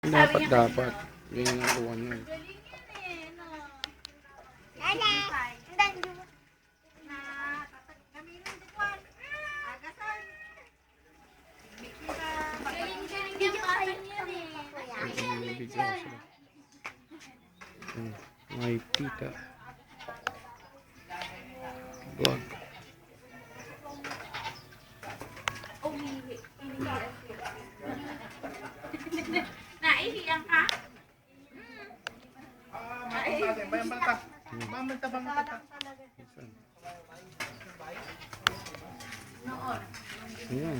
Dapat. Ganyan ang kuha niya. May pita. Buwag. Naihiyan ka? Bambalta. Ayan.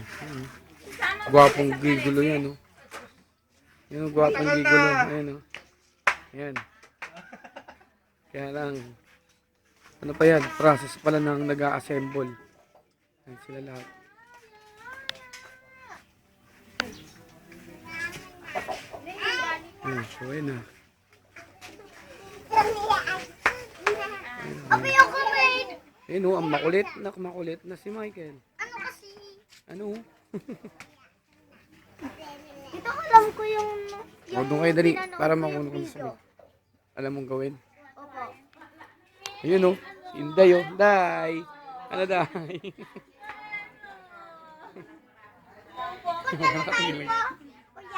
Gwapong gigulo yan, oh. Yan, gwapong gigulo. Ayan, oh. Ayan. Kaya lang, ano pa yan? Process pala ng nag-a-assemble. Ayan sila lahat. Ayan, so ayan na. Ayan, oh, ang makulit. Makulit na si Michael. Ano kasi? Ano? Ito alam ko yung Huwag doon kayo dali pinanood para ko yung makuha ko video. sa alam mong gawin. Opo. Ayun, oh. Inday, oh. Day. Ano, day?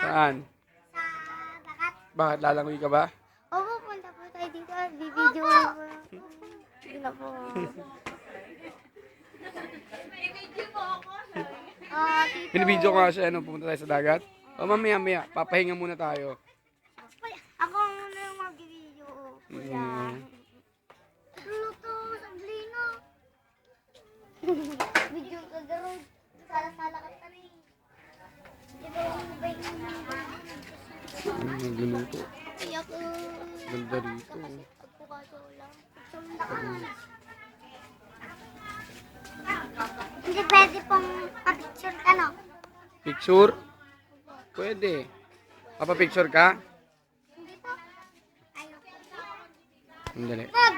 Saan? Sa bakat. Bakit lalangoy ka ba? Opo, punta po tayo dito. Bibidyo po. Sige na po. Tito. Binibidyo ko nga siya, ano, pumunta tayo sa dagat. O, mamaya, papahinga muna tayo. Ako muna yung mag-video. Kuya. Luto, sablino. Video ka garo. Sala-sala ka na rin. Ito, ano ba yung Nagluluto. Kaya ko. Ganda rito. Kasi agpukaso lang. Sundakan. Hindi pwede pong pa-picture ka, no? Picture? Pwede. Papa-picture ka? Hindi po. Ayoko. Sandali. Wag!